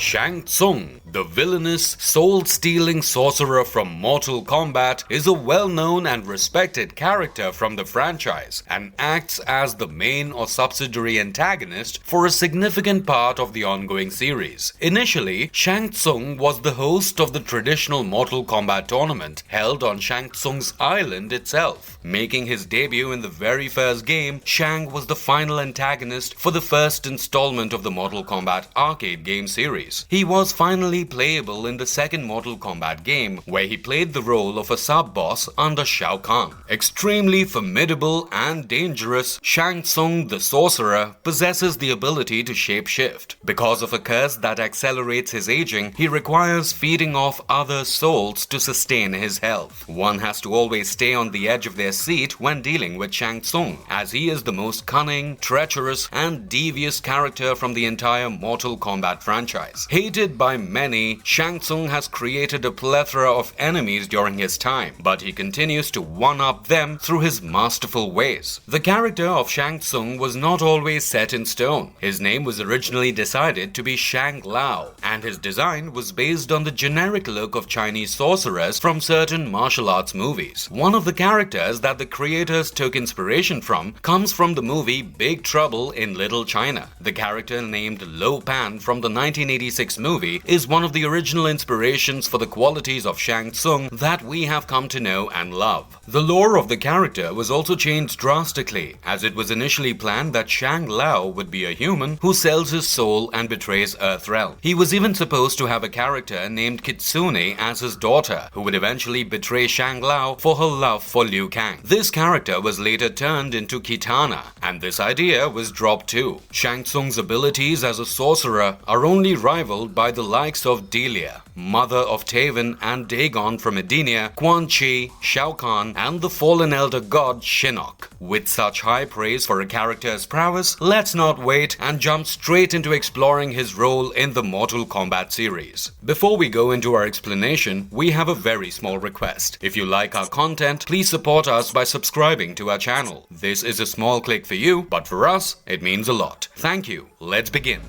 Shang Tsung, the villainous, soul-stealing sorcerer from Mortal Kombat, is a well-known and respected character from the franchise and acts as the main or subsidiary antagonist for a significant part of the ongoing series. Initially, Shang Tsung was the host of the traditional Mortal Kombat tournament held on Shang Tsung's island itself. Making his debut in the very first game, Shang was the final antagonist for the first installment of the Mortal Kombat arcade game series. He was finally playable in the second Mortal Kombat game, where he played the role of a sub-boss under Shao Kahn. Extremely formidable and dangerous, Shang Tsung the Sorcerer possesses the ability to shape-shift. Because of a curse that accelerates his aging, he requires feeding off other souls to sustain his health. One has to always stay on the edge of their seat when dealing with Shang Tsung, as he is the most cunning, treacherous, and devious character from the entire Mortal Kombat franchise. Hated by many, Shang Tsung has created a plethora of enemies during his time, but he continues to one-up them through his masterful ways. The character of Shang Tsung was not always set in stone. His name was originally decided to be Shang Lao, and his design was based on the generic look of Chinese sorcerers from certain martial arts movies. One of the characters that the creators took inspiration from comes from the movie Big Trouble in Little China. The character named Lo Pan from the 1986 movie is one of the original inspirations for the qualities of Shang Tsung that we have come to know and love. The lore of the character was also changed drastically, as it was initially planned that Shang Lao would be a human who sells his soul and betrays Earthrealm. He was even supposed to have a character named Kitsune as his daughter, who would eventually betray Shang Lao for her love for Liu Kang. This character was later turned into Kitana, and this idea was dropped too. Shang Tsung's abilities as a sorcerer are only rivaled by the likes of Delia, mother of Taven and Dagon from Edenia, Quan Chi, Shao Kahn, and the fallen elder god Shinnok. With such high praise for a character's prowess, let's not wait and jump straight into exploring his role in the Mortal Kombat series. Before we go into our explanation, we have a very small request. If you like our content, please support us by subscribing to our channel. This is a small click for you, but for us, it means a lot. Thank you. Let's begin.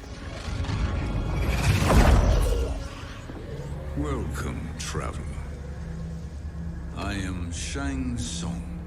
Welcome, traveler. I am Shang Tsung,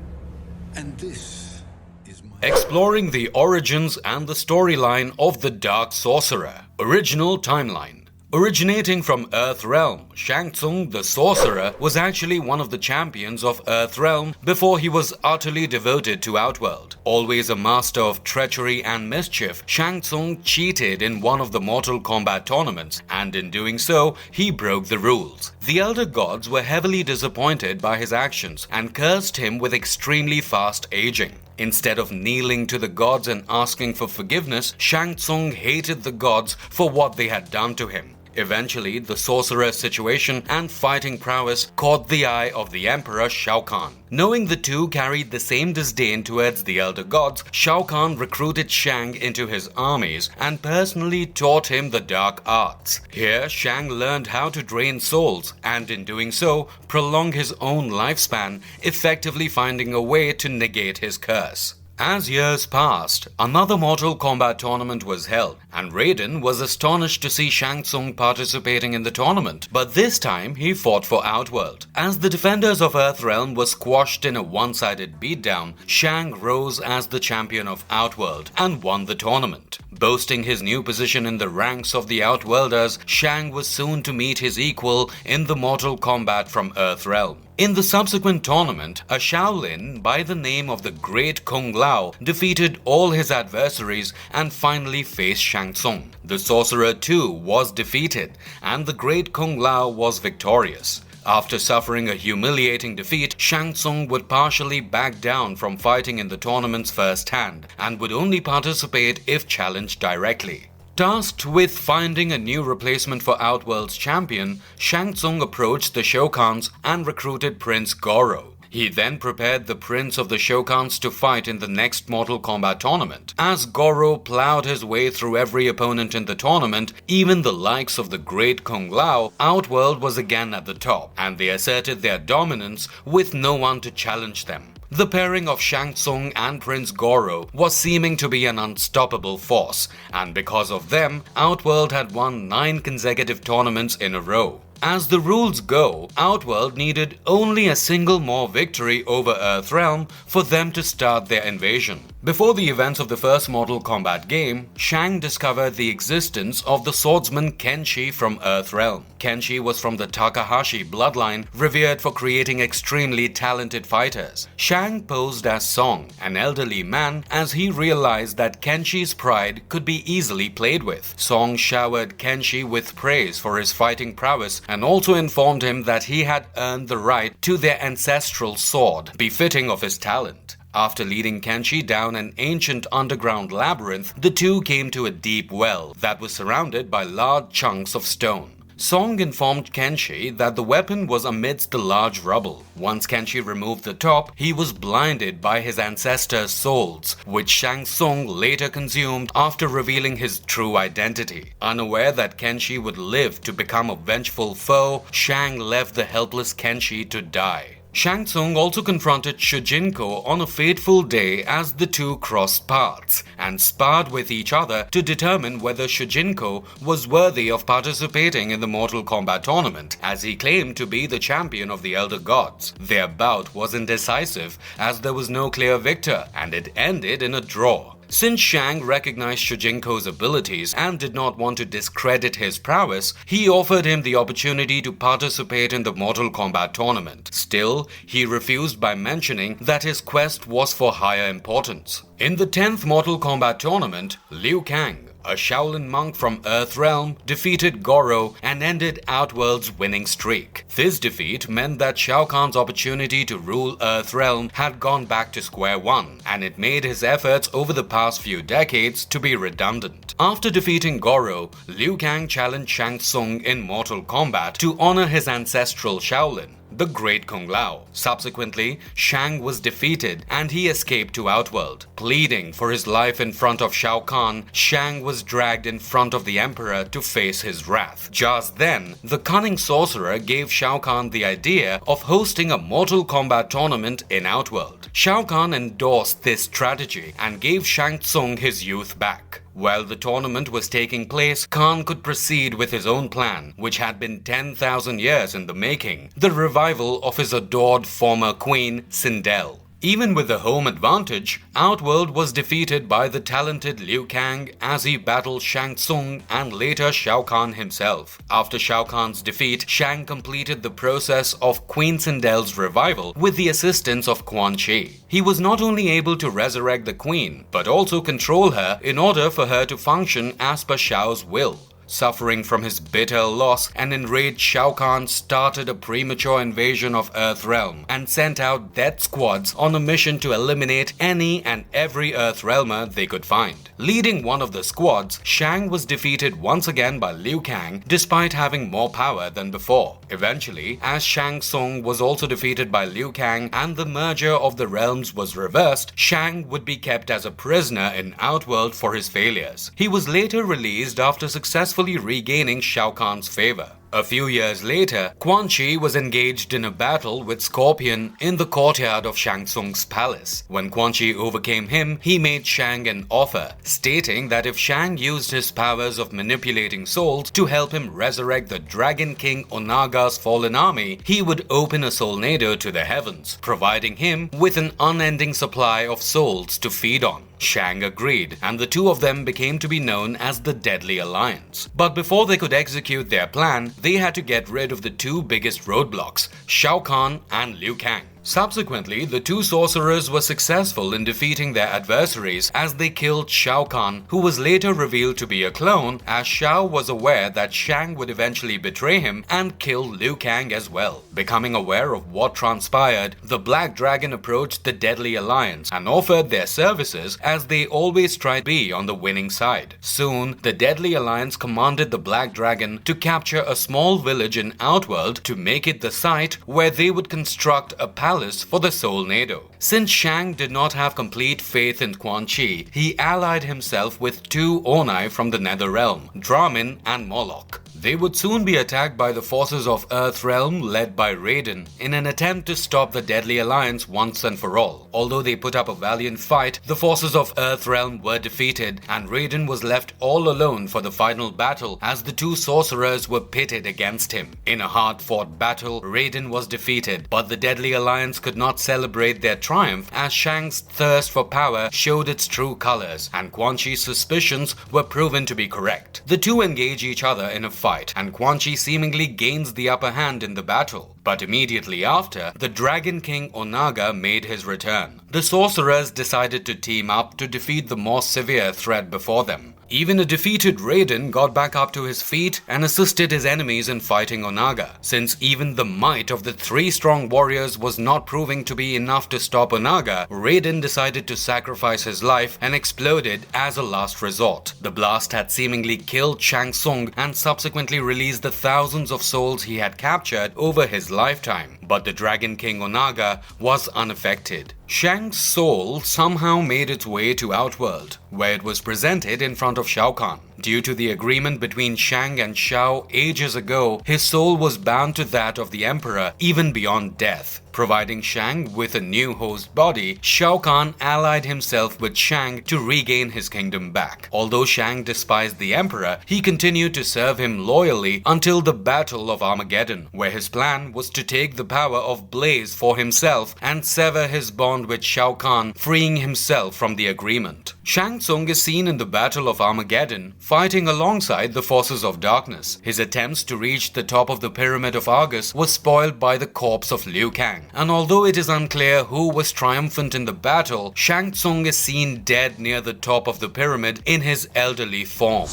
and this is my... Exploring the origins and the storyline of the Dark Sorcerer. Original timeline. Originating from Earthrealm, Shang Tsung the Sorcerer was actually one of the champions of Earthrealm before he was utterly devoted to Outworld. Always a master of treachery and mischief, Shang Tsung cheated in one of the Mortal Kombat tournaments, and in doing so, he broke the rules. The Elder Gods were heavily disappointed by his actions and cursed him with extremely fast aging. Instead of kneeling to the gods and asking for forgiveness, Shang Tsung hated the gods for what they had done to him. Eventually, the sorcerer's situation and fighting prowess caught the eye of the Emperor Shao Kahn. Knowing the two carried the same disdain towards the Elder Gods, Shao Kahn recruited Shang into his armies and personally taught him the dark arts. Here, Shang learned how to drain souls and in doing so, prolong his own lifespan, effectively finding a way to negate his curse. As years passed, another Mortal Kombat tournament was held, and Raiden was astonished to see Shang Tsung participating in the tournament, but this time he fought for Outworld. As the defenders of Earthrealm were squashed in a one-sided beatdown, Shang rose as the champion of Outworld and won the tournament. Boasting his new position in the ranks of the Outworlders, Shang was soon to meet his equal in the Mortal Kombat from Earthrealm. In the subsequent tournament, a Shaolin by the name of the Great Kung Lao defeated all his adversaries and finally faced Shang Tsung. The Sorcerer too was defeated, and the Great Kung Lao was victorious. After suffering a humiliating defeat, Shang Tsung would partially back down from fighting in the tournament's first hand and would only participate if challenged directly. Tasked with finding a new replacement for Outworld's champion, Shang Tsung approached the Shoguns and recruited Prince Goro. He then prepared the Prince of the Shoguns to fight in the next Mortal Kombat tournament. As Goro plowed his way through every opponent in the tournament, even the likes of the Great Kung Lao, Outworld was again at the top, and they asserted their dominance with no one to challenge them. The pairing of Shang Tsung and Prince Goro was seeming to be an unstoppable force, and because of them, Outworld had won 9 consecutive tournaments in a row. As the rules go, Outworld needed only a single more victory over Earthrealm for them to start their invasion. Before the events of the first Mortal Kombat game, Shang discovered the existence of the swordsman Kenshi from Earthrealm. Kenshi was from the Takahashi bloodline, revered for creating extremely talented fighters. Shang posed as Song, an elderly man, as he realized that Kenshi's pride could be easily played with. Song showered Kenshi with praise for his fighting prowess and also informed him that he had earned the right to their ancestral sword, befitting of his talent. After leading Kenshi down an ancient underground labyrinth, the two came to a deep well that was surrounded by large chunks of stone. Song informed Kenshi that the weapon was amidst the large rubble. Once Kenshi removed the top, he was blinded by his ancestors' souls, which Shang Tsung later consumed after revealing his true identity. Unaware that Kenshi would live to become a vengeful foe, Shang left the helpless Kenshi to die. Shang Tsung also confronted Shujinko on a fateful day as the two crossed paths and sparred with each other to determine whether Shujinko was worthy of participating in the Mortal Kombat tournament, as he claimed to be the champion of the Elder Gods. Their bout was indecisive as there was no clear victor, and it ended in a draw. Since Shang recognized Shujinko's abilities and did not want to discredit his prowess, he offered him the opportunity to participate in the Mortal Kombat tournament. Still, he refused by mentioning that his quest was for higher importance. In the 10th Mortal Kombat tournament, Liu Kang, a Shaolin monk from Earthrealm, defeated Goro and ended Outworld's winning streak. This defeat meant that Shao Kahn's opportunity to rule Earthrealm had gone back to square one, and it made his efforts over the past few decades to be redundant. After defeating Goro, Liu Kang challenged Shang Tsung in Mortal Kombat to honor his ancestral Shaolin, the Great Kung Lao. Subsequently, Shang was defeated and he escaped to Outworld. Pleading for his life in front of Shao Kahn, Shang was dragged in front of the Emperor to face his wrath. Just then, the cunning sorcerer gave Shao Kahn the idea of hosting a Mortal Kombat tournament in Outworld. Shao Kahn endorsed this strategy and gave Shang Tsung his youth back. While the tournament was taking place, Khan could proceed with his own plan, which had been 10,000 years in the making, the revival of his adored former queen, Sindel. Even with the home advantage, Outworld was defeated by the talented Liu Kang as he battled Shang Tsung and later Shao Kahn himself. After Shao Kahn's defeat, Shang completed the process of Queen Sindel's revival with the assistance of Quan Chi. He was not only able to resurrect the queen, but also control her in order for her to function as per Shao's will. Suffering from his bitter loss, an enraged Shao Kahn started a premature invasion of Earthrealm and sent out death squads on a mission to eliminate any and every Earthrealmer they could find. Leading one of the squads, Shang was defeated once again by Liu Kang despite having more power than before. Eventually, as Shang Tsung was also defeated by Liu Kang and the merger of the realms was reversed, Shang would be kept as a prisoner in Outworld for his failures. He was later released after successfully regaining Shao Kahn's favor. A few years later, Quan Chi was engaged in a battle with Scorpion in the courtyard of Shang Tsung's palace. When Quan Chi overcame him, he made Shang an offer, stating that if Shang used his powers of manipulating souls to help him resurrect the Dragon King Onaga's fallen army, he would open a soulnado to the heavens, providing him with an unending supply of souls to feed on. Shang agreed, and the two of them became to be known as the Deadly Alliance. But before they could execute their plan, they had to get rid of the two biggest roadblocks, Shao Kahn and Liu Kang. Subsequently, the two sorcerers were successful in defeating their adversaries as they killed Shao Kahn, who was later revealed to be a clone, as Shao was aware that Shang would eventually betray him and kill Liu Kang as well. Becoming aware of what transpired, the Black Dragon approached the Deadly Alliance and offered their services as they always tried to be on the winning side. Soon, the Deadly Alliance commanded the Black Dragon to capture a small village in Outworld to make it the site where they would construct a palace for the Soulnado. Since Shang did not have complete faith in Quan Chi, he allied himself with two Onai from the Nether Realm, Dramin and Moloch. They would soon be attacked by the forces of Earthrealm led by Raiden in an attempt to stop the Deadly Alliance once and for all. Although they put up a valiant fight, the forces of Earthrealm were defeated and Raiden was left all alone for the final battle as the two sorcerers were pitted against him. In a hard-fought battle, Raiden was defeated, but the Deadly Alliance could not celebrate their triumph as Shang's thirst for power showed its true colors and Quan Chi's suspicions were proven to be correct. The two engage each other in a fight and Quan Chi seemingly gains the upper hand in the battle. But immediately after, the Dragon King Onaga made his return. The sorcerers decided to team up to defeat the more severe threat before them. Even a defeated Raiden got back up to his feet and assisted his enemies in fighting Onaga. Since even the might of the three strong warriors was not proving to be enough to stop Onaga, Raiden decided to sacrifice his life and exploded as a last resort. The blast had seemingly killed Shang Tsung and subsequently released the thousands of souls he had captured over his lifetime. But the Dragon King Onaga was unaffected. Shang's soul somehow made its way to Outworld, where it was presented in front of Shao Kahn. Due to the agreement between Shang and Shao ages ago, his soul was bound to that of the Emperor even beyond death. Providing Shang with a new host body, Shao Kahn allied himself with Shang to regain his kingdom back. Although Shang despised the Emperor, he continued to serve him loyally until the Battle of Armageddon, where his plan was to take the power of Blaze for himself and sever his bond with Shao Kahn, freeing himself from the agreement. Shang Tsung is seen in the Battle of Armageddon, fighting alongside the forces of darkness. His attempts to reach the top of the Pyramid of Argus was spoiled by the corpse of Liu Kang. And although it is unclear who was triumphant in the battle, Shang Tsung is seen dead near the top of the pyramid in his elderly form.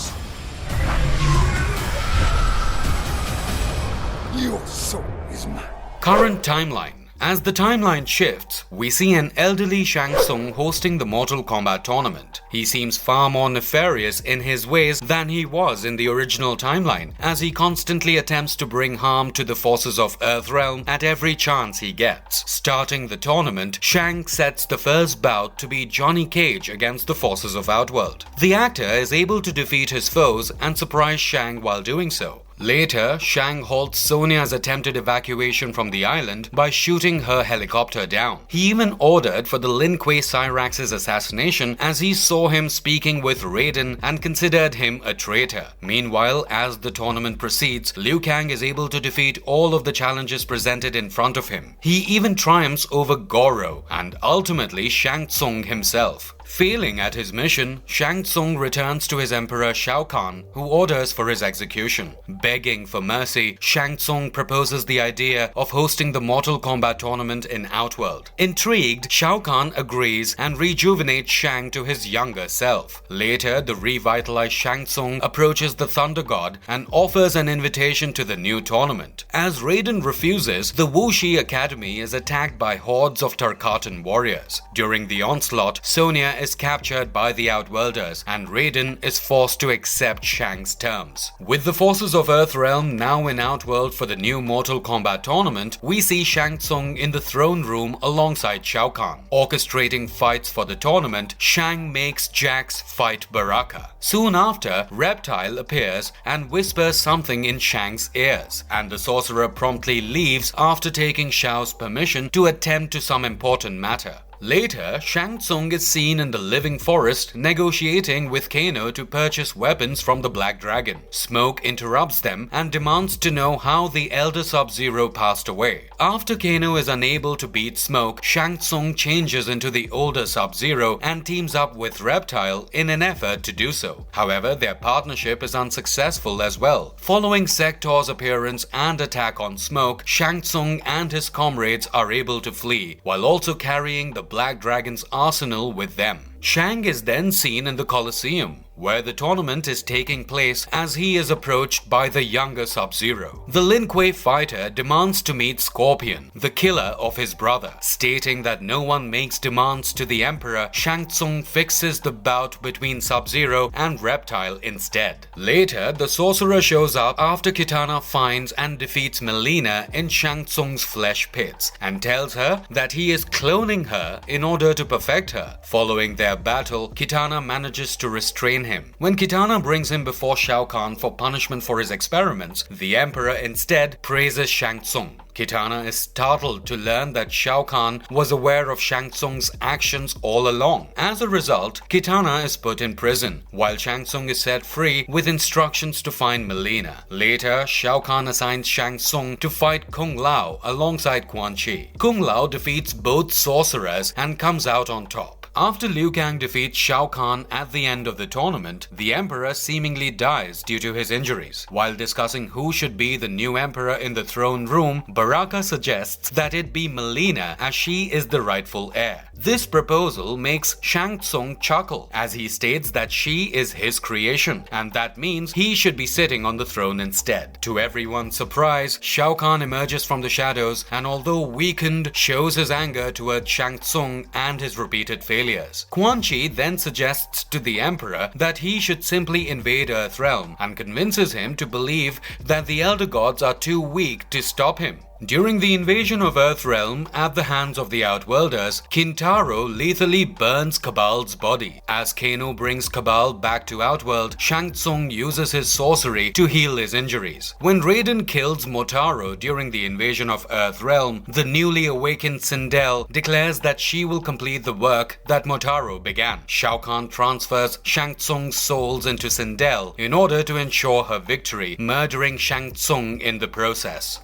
Your soul is mine. Current timeline. As the timeline shifts, we see an elderly Shang Tsung hosting the Mortal Kombat tournament. He seems far more nefarious in his ways than he was in the original timeline, as he constantly attempts to bring harm to the forces of Earthrealm at every chance he gets. Starting the tournament, Shang sets the first bout to be Johnny Cage against the forces of Outworld. The actor is able to defeat his foes and surprise Shang while doing so. Later, Shang halts Sonya's attempted evacuation from the island by shooting her helicopter down. He even ordered for the Lin Kuei Cyrax's assassination as he saw him speaking with Raiden and considered him a traitor. Meanwhile, as the tournament proceeds, Liu Kang is able to defeat all of the challenges presented in front of him. He even triumphs over Goro and ultimately Shang Tsung himself. Failing at his mission, Shang Tsung returns to his Emperor Shao Kahn, who orders for his execution. Begging for mercy, Shang Tsung proposes the idea of hosting the Mortal Kombat tournament in Outworld. Intrigued, Shao Kahn agrees and rejuvenates Shang to his younger self. Later, the revitalized Shang Tsung approaches the Thunder God and offers an invitation to the new tournament. As Raiden refuses, the Wuxi Academy is attacked by hordes of Tarkatan warriors. During the onslaught, Sonya is captured by the Outworlders and Raiden is forced to accept Shang's terms. With the forces of Earthrealm now in Outworld for the new Mortal Kombat tournament, we see Shang Tsung in the throne room alongside Shao Kahn. Orchestrating fights for the tournament, Shang makes Jax fight Baraka. Soon after, Reptile appears and whispers something in Shang's ears, and the sorcerer promptly leaves after taking Shao's permission to attend to some important matter. Later, Shang Tsung is seen in the living forest negotiating with Kano to purchase weapons from the Black Dragon. Smoke interrupts them and demands to know how the elder Sub-Zero passed away. After Kano is unable to beat Smoke, Shang Tsung changes into the older Sub-Zero and teams up with Reptile in an effort to do so. However, their partnership is unsuccessful as well. Following Sector's appearance and attack on Smoke, Shang Tsung and his comrades are able to flee, while also carrying the Black Dragon's arsenal with them. Shang is then seen in the Colosseum, where the tournament is taking place as he is approached by the younger Sub-Zero. The Lin Kuei fighter demands to meet Scorpion, the killer of his brother. Stating that no one makes demands to the Emperor, Shang Tsung fixes the bout between Sub-Zero and Reptile instead. Later, the Sorcerer shows up after Kitana finds and defeats Melina in Shang Tsung's flesh pits and tells her that he is cloning her in order to perfect her. Following their battle, Kitana manages to restrain contain him. When Kitana brings him before Shao Kahn for punishment for his experiments, the Emperor instead praises Shang Tsung. Kitana is startled to learn that Shao Kahn was aware of Shang Tsung's actions all along. As a result, Kitana is put in prison, while Shang Tsung is set free with instructions to find Mileena. Later, Shao Kahn assigns Shang Tsung to fight Kung Lao alongside Quan Chi. Kung Lao defeats both sorcerers and comes out on top. After Liu Kang defeats Shao Kahn at the end of the tournament, the Emperor seemingly dies due to his injuries. While discussing who should be the new Emperor in the throne room, Baraka suggests that it be Mileena as she is the rightful heir. This proposal makes Shang Tsung chuckle as he states that she is his creation and that means he should be sitting on the throne instead. To everyone's surprise, Shao Kahn emerges from the shadows and although weakened, shows his anger towards Shang Tsung and his repeated failures. Quan Chi then suggests to the Emperor that he should simply invade Earthrealm and convinces him to believe that the Elder Gods are too weak to stop him. During the invasion of Earthrealm at the hands of the Outworlders, Kintaro lethally burns Cabal's body. As Kano brings Cabal back to Outworld, Shang Tsung uses his sorcery to heal his injuries. When Raiden kills Motaro during the invasion of Earthrealm, the newly awakened Sindel declares that she will complete the work that Motaro began. Shao Kahn transfers Shang Tsung's souls into Sindel in order to ensure her victory, murdering Shang Tsung in the process.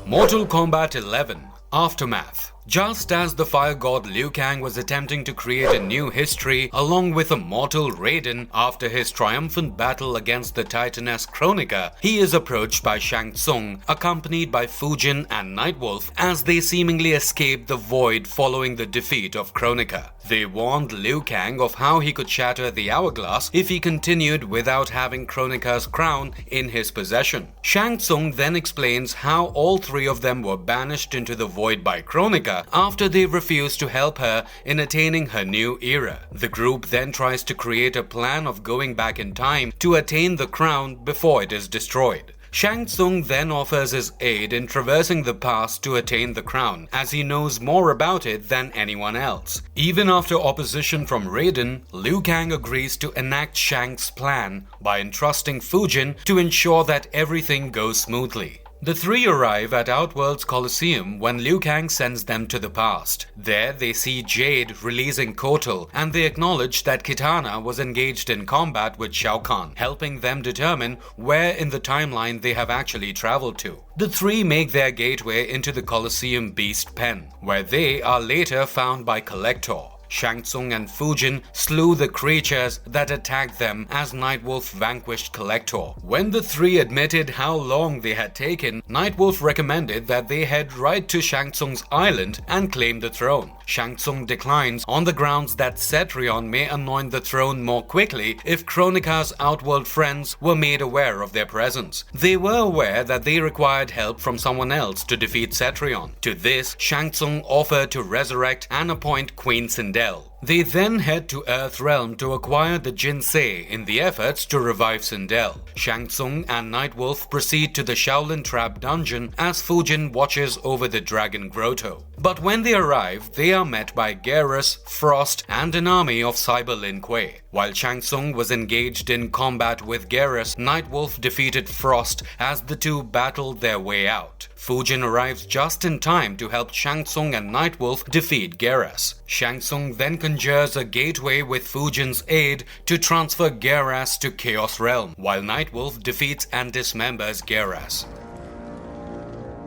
Mortal Kombat 11 Aftermath. Just as the fire god Liu Kang was attempting to create a new history along with a mortal Raiden after his triumphant battle against the Titaness Kronika, he is approached by Shang Tsung accompanied by Fujin and Nightwolf as they seemingly escape the void following the defeat of Kronika. They warned Liu Kang of how he could shatter the hourglass if he continued without having Kronika's crown in his possession. Shang Tsung then explains how all three of them were banished into the void by Kronika after they refused to help her in attaining her new era. The group then tries to create a plan of going back in time to attain the crown before it is destroyed. Shang Tsung then offers his aid in traversing the past to attain the crown, as he knows more about it than anyone else. Even after opposition from Raiden, Liu Kang agrees to enact Shang's plan by entrusting Fujin to ensure that everything goes smoothly. The three arrive at Outworld's Colosseum when Liu Kang sends them to the past. There they see Jade releasing Kotal and they acknowledge that Kitana was engaged in combat with Shao Kahn, helping them determine where in the timeline they have actually traveled to. The three make their gateway into the Colosseum Beast Pen, where they are later found by Collector. Shang Tsung and Fujin slew the creatures that attacked them as Nightwolf vanquished Collector. When the three admitted how long they had taken, Nightwolf recommended that they head right to Shang Tsung's island and claim the throne. Shang Tsung declines on the grounds that Cetrion may anoint the throne more quickly if Kronika's Outworld friends were made aware of their presence. They were aware that they required help from someone else to defeat Cetrion. To this, Shang Tsung offered to resurrect and appoint Queen Sindel. They then head to Earthrealm to acquire the Jinsei in the efforts to revive Sindel. Shang Tsung and Nightwolf proceed to the Shaolin Trap dungeon as Fujin watches over the Dragon Grotto. But when they arrive, they are met by Geras, Frost, and an army of Cyber Lin Kuei. While Shang Tsung was engaged in combat with Geras, Nightwolf defeated Frost as the two battled their way out. Fujin arrives just in time to help Shang Tsung and Nightwolf defeat Geras. Shang Tsung then conjures a gateway with Fujin's aid to transfer Geras to Chaos Realm, while Nightwolf defeats and dismembers Geras.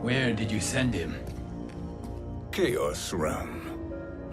Where did you send him? Chaos Realm.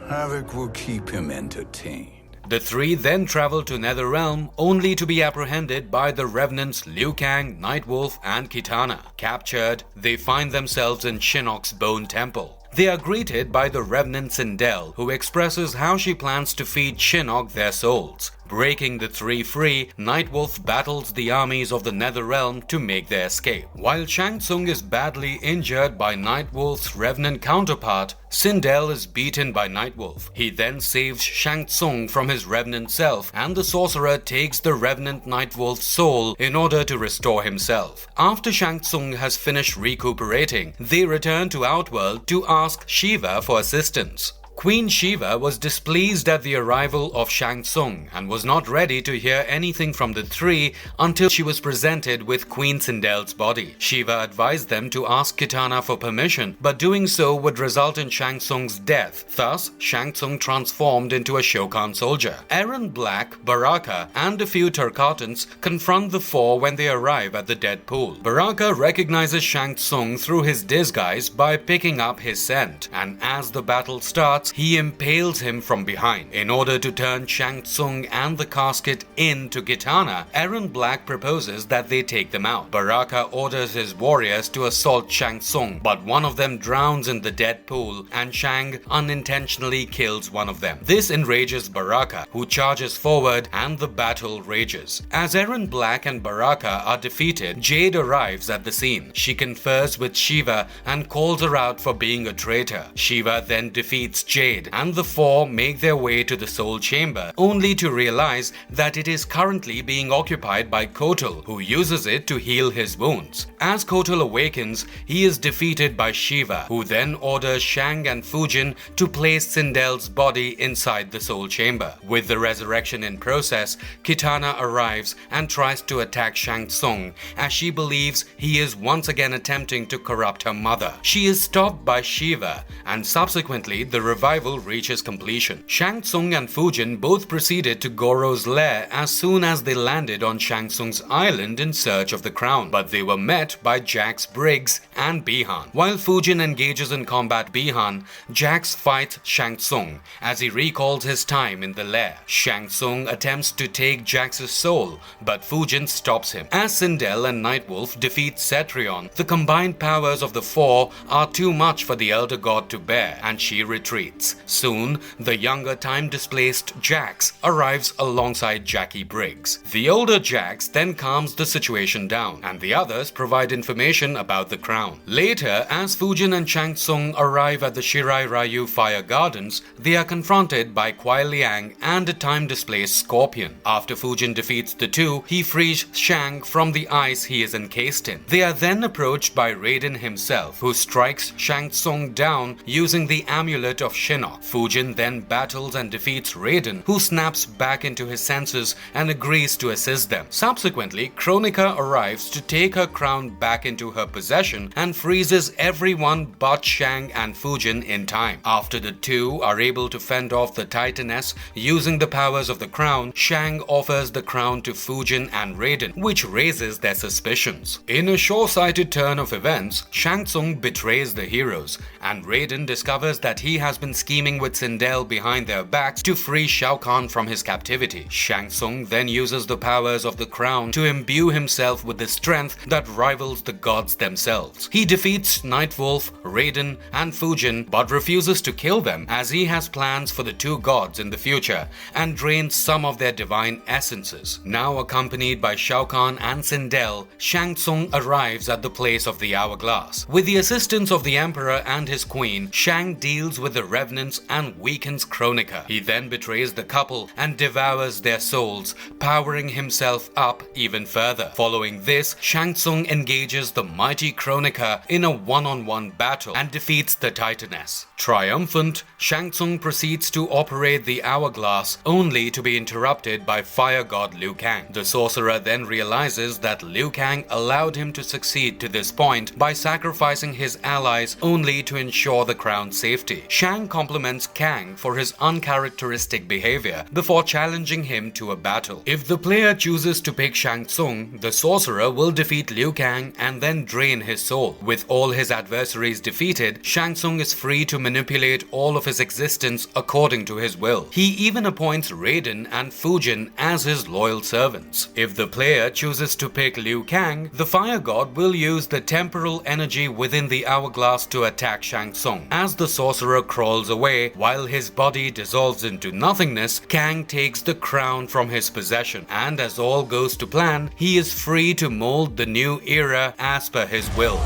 Havoc will keep him entertained. The three then travel to Netherrealm only to be apprehended by the Revenants Liu Kang, Nightwolf, and Kitana. Captured, they find themselves in Shinnok's Bone Temple. They are greeted by the Revenant Sindel, who expresses how she plans to feed Shinnok their souls. Breaking the three free, Nightwolf battles the armies of the Netherrealm to make their escape. While Shang Tsung is badly injured by Nightwolf's Revenant counterpart, Sindel is beaten by Nightwolf. He then saves Shang Tsung from his Revenant self, and the Sorcerer takes the Revenant Nightwolf's soul in order to restore himself. After Shang Tsung has finished recuperating, they return to Outworld to ask Shiva for assistance. Queen Shiva was displeased at the arrival of Shang Tsung and was not ready to hear anything from the three until she was presented with Queen Sindel's body. Shiva advised them to ask Kitana for permission, but doing so would result in Shang Tsung's death. Thus, Shang Tsung transformed into a Shokan soldier. Erron Black, Baraka, and a few Tarkatans confront the four when they arrive at the dead pool. Baraka recognizes Shang Tsung through his disguise by picking up his scent, and as the battle starts, he impales him from behind. In order to turn Shang Tsung and the casket into Kitana, Erron Black proposes that they take them out. Baraka orders his warriors to assault Shang Tsung, but one of them drowns in the dead pool and Shang unintentionally kills one of them. This enrages Baraka, who charges forward and the battle rages. As Erron Black and Baraka are defeated, Jade arrives at the scene. She confers with Shiva and calls her out for being a traitor. Shiva then defeats Jade, and the four make their way to the Soul Chamber, only to realize that it is currently being occupied by Kotal, who uses it to heal his wounds. As Kotal awakens, he is defeated by Shiva, who then orders Shang and Fujin to place Sindel's body inside the Soul Chamber. With the resurrection in process, Kitana arrives and tries to attack Shang Tsung, as she believes he is once again attempting to corrupt her mother. She is stopped by Shiva, and subsequently the revival reaches completion. Shang Tsung and Fujin both proceeded to Goro's lair as soon as they landed on Shang Tsung's island in search of the crown, but they were met by Jax Briggs and Bihan. While Fujin engages in combat Bihan, Jax fights Shang Tsung as he recalls his time in the lair. Shang Tsung attempts to take Jax's soul, but Fujin stops him. As Sindel and Nightwolf defeat Cetrion, the combined powers of the four are too much for the Elder God to bear, and she retreats. Soon, the younger time-displaced Jax arrives alongside Jackie Briggs. The older Jax then calms the situation down, and the others provide information about the crown. Later, as Fujin and Shang Tsung arrive at the Shirai Ryu Fire Gardens, they are confronted by Kuai Liang and a time-displaced Scorpion. After Fujin defeats the two, he frees Shang from the ice he is encased in. They are then approached by Raiden himself, who strikes Shang Tsung down using the amulet of Shinnok. Fujin then battles and defeats Raiden, who snaps back into his senses and agrees to assist them. Subsequently, Kronika arrives to take her crown back into her possession and freezes everyone but Shang and Fujin in time. After the two are able to fend off the Titaness using the powers of the crown, Shang offers the crown to Fujin and Raiden, which raises their suspicions. In a short-sighted turn of events, Shang Tsung betrays the heroes, and Raiden discovers that he has been scheming with Sindel behind their backs to free Shao Kahn from his captivity. Shang Tsung then uses the powers of the crown to imbue himself with the strength that rivals the gods themselves. He defeats Nightwolf, Raiden, and Fujin, but refuses to kill them as he has plans for the two gods in the future and drains some of their divine essences. Now accompanied by Shao Kahn and Sindel, Shang Tsung arrives at the place of the hourglass. With the assistance of the Emperor and his queen, Shang deals with the revenants and weakens Kronika. He then betrays the couple and devours their souls, powering himself up even further. Following this, Shang Tsung engages the mighty Kronika in a one-on-one battle and defeats the Titaness. Triumphant, Shang Tsung proceeds to operate the hourglass, only to be interrupted by fire god Liu Kang. The sorcerer then realizes that Liu Kang allowed him to succeed to this point by sacrificing his allies only to ensure the crown's safety. Shang compliments Kang for his uncharacteristic behavior before challenging him to a battle. If the player chooses to pick Shang Tsung, the sorcerer will defeat Liu Kang and then drain his soul. With all his adversaries defeated, Shang Tsung is free to manipulate all of his existence according to his will. He even appoints Raiden and Fujin as his loyal servants. If the player chooses to pick Liu Kang, the fire god will use the temporal energy within the hourglass to attack Shang Tsung. As the sorcerer crawls rolls away while his body dissolves into nothingness, Kang takes the crown from his possession, and as all goes to plan, he is free to mold the new era as per his will.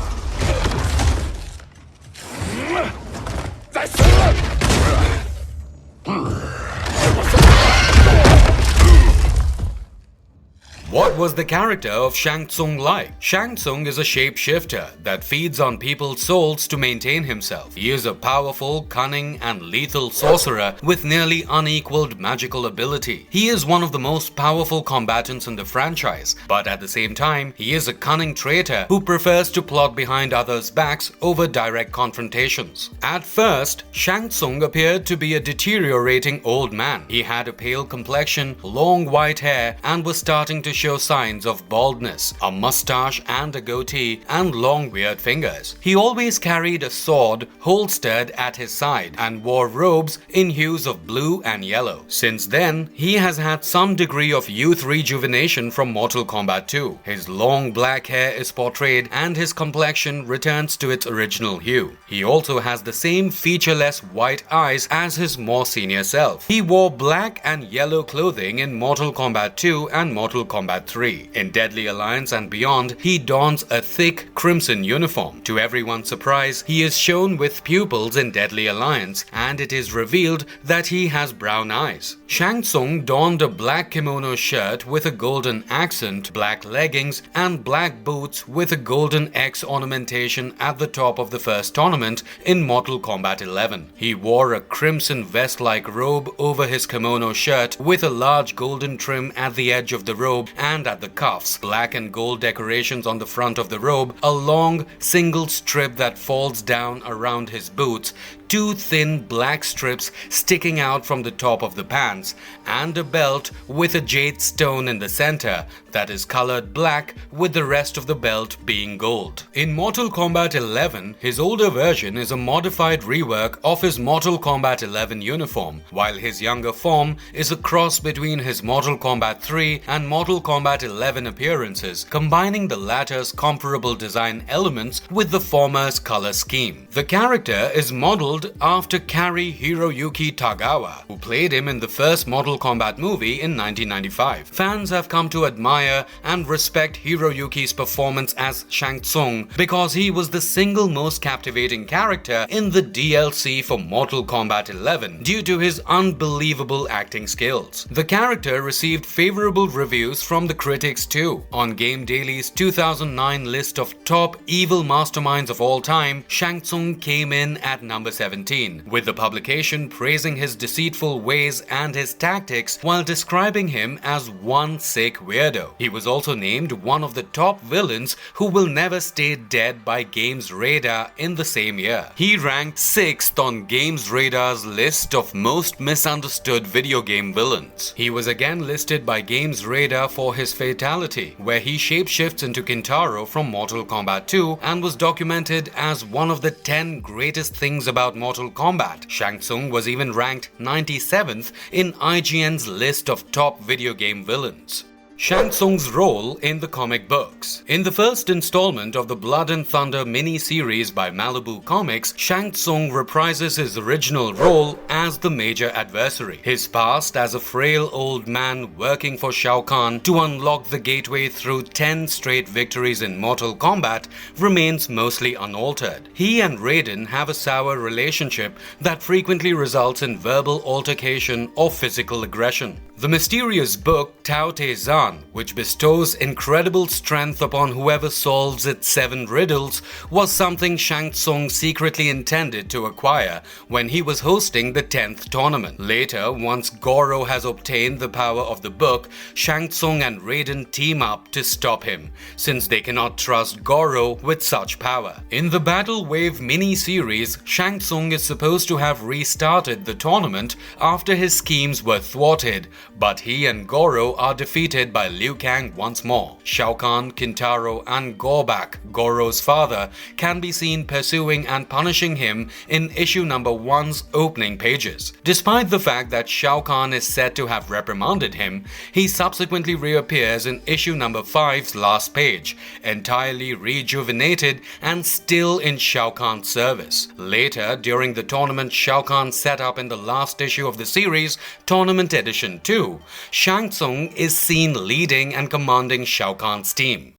What was the character of Shang Tsung like? Shang Tsung is a shapeshifter that feeds on people's souls to maintain himself. He is a powerful, cunning, and lethal sorcerer with nearly unequaled magical ability. He is one of the most powerful combatants in the franchise, but at the same time, he is a cunning traitor who prefers to plot behind others' backs over direct confrontations. At first, Shang Tsung appeared to be a deteriorating old man. He had a pale complexion, long white hair, and was starting to show signs of baldness, a mustache and a goatee, and long weird fingers. He always carried a sword holstered at his side and wore robes in hues of blue and yellow. Since then, he has had some degree of youth rejuvenation from Mortal Kombat 2. His long black hair is portrayed and his complexion returns to its original hue. He also has the same featureless white eyes as his more senior self. He wore black and yellow clothing in Mortal Kombat 2 and Mortal Kombat 3. In Deadly Alliance and beyond, he dons a thick crimson uniform. To everyone's surprise, he is shown with pupils in Deadly Alliance, and it is revealed that he has brown eyes. Shang Tsung donned a black kimono shirt with a golden accent, black leggings, and black boots with a golden X ornamentation at the top of the first tournament in Mortal Kombat 11. He wore a crimson vest-like robe over his kimono shirt with a large golden trim at the edge of the robe and at the cuffs, black and gold decorations on the front of the robe, a long single strip that falls down around his boots, two thin black strips sticking out from the top of the pants, and a belt with a jade stone in the center that is colored black with the rest of the belt being gold. In Mortal Kombat 11, his older version is a modified rework of his Mortal Kombat 11 uniform, while his younger form is a cross between his Mortal Kombat 3 and Mortal Kombat 11 appearances, combining the latter's comparable design elements with the former's color scheme. The character is modeled after Kari Hiroyuki Tagawa, who played him in the first Mortal Kombat movie in 1995. Fans have come to admire and respect Hiroyuki's performance as Shang Tsung because he was the single most captivating character in the DLC for Mortal Kombat 11 due to his unbelievable acting skills. The character received favorable reviews from the critics too. On Game Daily's 2009 list of top evil masterminds of all time, Shang Tsung came in at number 17, with the publication praising his deceitful ways and his tactics while describing him as one sick weirdo. He was also named one of the top villains who will never stay dead by Games Radar in the same year. He ranked 6th on Games Radar's list of most misunderstood video game villains. He was again listed by Games Radar for his fatality, where he shapeshifts into Kintaro from Mortal Kombat 2 and was documented as one of the 10 greatest things about Mortal Kombat. Shang Tsung was even ranked 97th in IGN's list of top video game villains. Shang Tsung's role in the comic books. In the first installment of the Blood and Thunder mini-series by Malibu Comics, Shang Tsung reprises his original role as the major adversary. His past as a frail old man working for Shao Kahn to unlock the gateway through 10 straight victories in Mortal Kombat remains mostly unaltered. He and Raiden have a sour relationship that frequently results in verbal altercation or physical aggression. The mysterious book Tao Te Zan, which bestows incredible strength upon whoever solves its 7 riddles, was something Shang Tsung secretly intended to acquire when he was hosting the 10th tournament. Later, once Goro has obtained the power of the book, Shang Tsung and Raiden team up to stop him, since they cannot trust Goro with such power. In the Battle Wave mini-series, Shang Tsung is supposed to have restarted the tournament after his schemes were thwarted, but he and Goro are defeated by Liu Kang once more. Shao Kahn, Kintaro and Gorbak, Goro's father, can be seen pursuing and punishing him in issue number 1's opening pages. Despite the fact that Shao Kahn is said to have reprimanded him, he subsequently reappears in issue number 5's last page, entirely rejuvenated and still in Shao Kahn's service. Later, during the tournament Shao Kahn set up in the last issue of the series, Tournament Edition 2, Shang Tsung is seen leading and commanding Shao Kahn's team.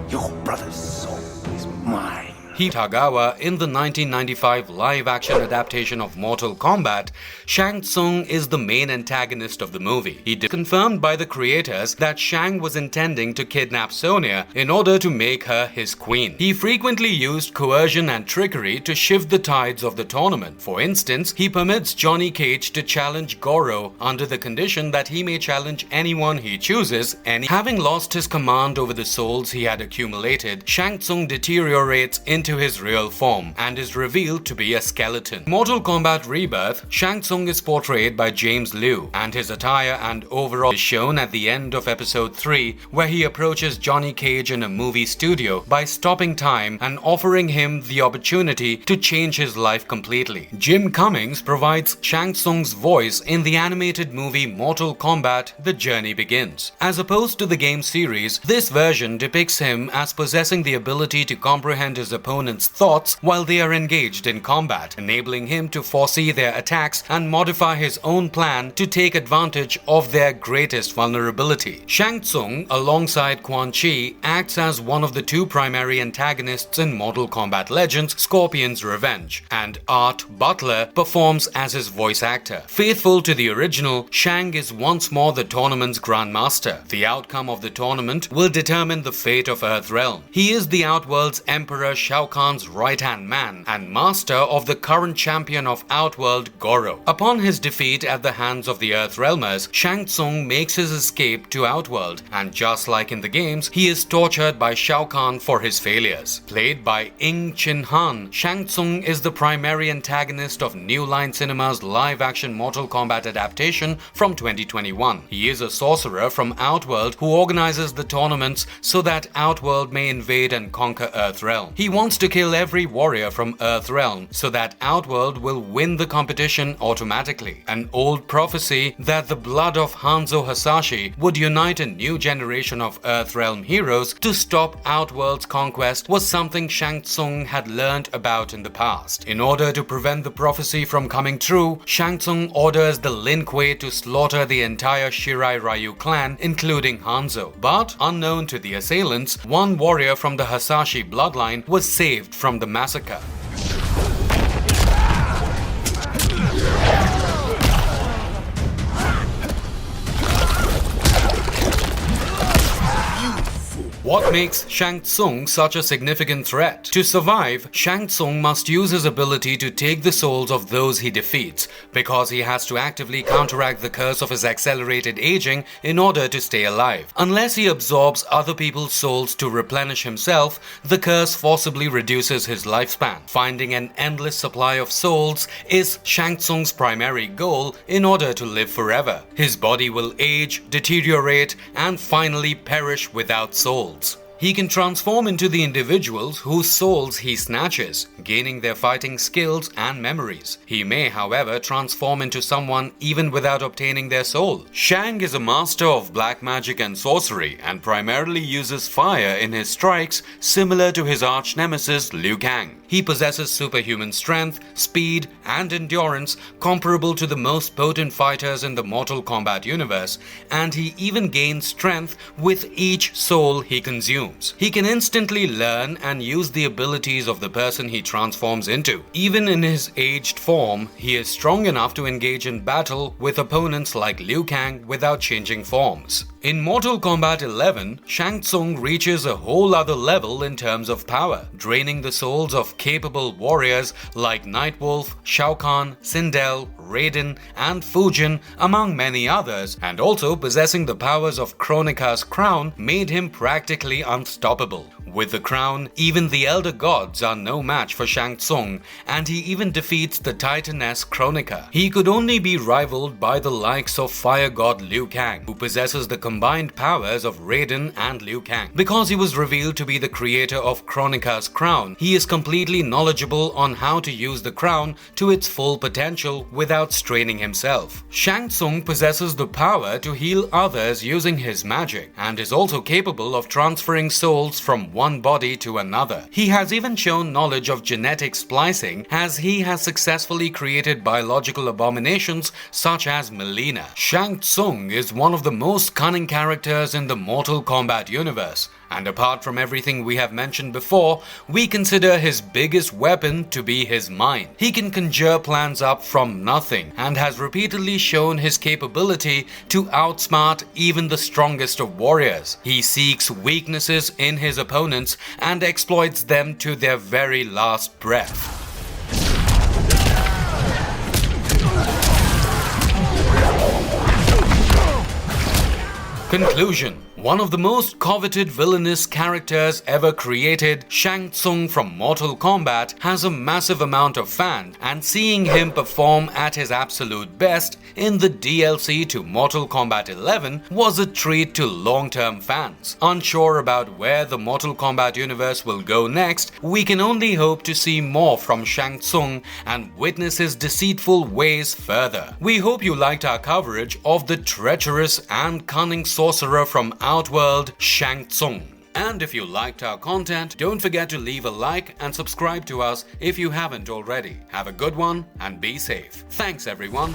Your brother's soul is mine. Tagawa in the 1995 live-action adaptation of Mortal Kombat, Shang Tsung is the main antagonist of the movie. He confirmed by the creators that Shang was intending to kidnap Sonya in order to make her his queen. He frequently used coercion and trickery to shift the tides of the tournament. For instance, he permits Johnny Cage to challenge Goro under the condition that he may challenge anyone he chooses, and having lost his command over the souls he had accumulated, Shang Tsung deteriorates into his real form and is revealed to be a skeleton. Mortal Kombat Rebirth, Shang Tsung is portrayed by James Liu, and his attire and overall is shown at the end of episode 3, where he approaches Johnny Cage in a movie studio by stopping time and offering him the opportunity to change his life completely. Jim Cummings provides Shang Tsung's voice in the animated movie Mortal Kombat: The Journey Begins. As opposed to the game series, this version depicts him as possessing the ability to comprehend his opponent's thoughts while they are engaged in combat, enabling him to foresee their attacks and modify his own plan to take advantage of their greatest vulnerability. Shang Tsung, alongside Quan Chi, acts as one of the two primary antagonists in Mortal Kombat Legends: Scorpion's Revenge, and Art Butler performs as his voice actor. Faithful to the original, Shang is once more the tournament's grandmaster. The outcome of the tournament will determine the fate of Earthrealm. He is the Outworld's Emperor Shao Kahn's right-hand man and master of the current champion of Outworld, Goro. Upon his defeat at the hands of the Earthrealmers, Shang Tsung makes his escape to Outworld, and just like in the games, he is tortured by Shao Kahn for his failures. Played by Ng Chin Han, Shang Tsung is the primary antagonist of New Line Cinema's live-action Mortal Kombat adaptation from 2021. He is a sorcerer from Outworld who organizes the tournaments so that Outworld may invade and conquer Earthrealm. He wants to kill every warrior from Earthrealm so that Outworld will win the competition automatically. An old prophecy that the blood of Hanzo Hasashi would unite a new generation of Earthrealm heroes to stop Outworld's conquest was something Shang Tsung had learned about in the past. In order to prevent the prophecy from coming true, Shang Tsung orders the Lin Kuei to slaughter the entire Shirai Ryu clan, including Hanzo. But, unknown to the assailants, one warrior from the Hasashi bloodline was saved from the massacre. What makes Shang Tsung such a significant threat? To survive, Shang Tsung must use his ability to take the souls of those he defeats, because he has to actively counteract the curse of his accelerated aging in order to stay alive. Unless he absorbs other people's souls to replenish himself, the curse forcibly reduces his lifespan. Finding an endless supply of souls is Shang Tsung's primary goal in order to live forever. His body will age, deteriorate, and finally perish without souls. He can transform into the individuals whose souls he snatches, gaining their fighting skills and memories. He may, however, transform into someone even without obtaining their soul. Shang is a master of black magic and sorcery and primarily uses fire in his strikes, similar to his arch-nemesis Liu Kang. He possesses superhuman strength, speed, and endurance comparable to the most potent fighters in the Mortal Kombat universe, and he even gains strength with each soul he consumes. He can instantly learn and use the abilities of the person he transforms into. Even in his aged form, he is strong enough to engage in battle with opponents like Liu Kang without changing forms. In Mortal Kombat 11, Shang Tsung reaches a whole other level in terms of power, draining the souls of capable warriors like Nightwolf, Shao Kahn, Sindel, Raiden, and Fujin, among many others, and also possessing the powers of Kronika's crown made him practically unstoppable. With the crown, even the elder gods are no match for Shang Tsung, and he even defeats the titaness Kronika. He could only be rivaled by the likes of fire god Liu Kang, who possesses the combined powers of Raiden and Liu Kang. Because he was revealed to be the creator of Kronika's crown, he is completely knowledgeable on how to use the crown to its full potential without straining himself. Shang Tsung possesses the power to heal others using his magic, and is also capable of transferring souls from one body to another. He has even shown knowledge of genetic splicing, as he has successfully created biological abominations such as Melina. Shang Tsung is one of the most cunning characters in the Mortal Kombat universe, and apart from everything we have mentioned before, we consider his biggest weapon to be his mind. He can conjure plans up from nothing and has repeatedly shown his capability to outsmart even the strongest of warriors. He seeks weaknesses in his opponents and exploits them to their very last breath. Conclusion. One of the most coveted villainous characters ever created, Shang Tsung from Mortal Kombat has a massive amount of fans, and seeing him perform at his absolute best in the DLC to Mortal Kombat 11 was a treat to long-term fans. Unsure about where the Mortal Kombat universe will go next, we can only hope to see more from Shang Tsung and witness his deceitful ways further. We hope you liked our coverage of the treacherous and cunning sorcerer from Outworld, Shang Tsung. And if you liked our content, don't forget to leave a like and subscribe to us if you haven't already. Have a good one and be safe. Thanks everyone.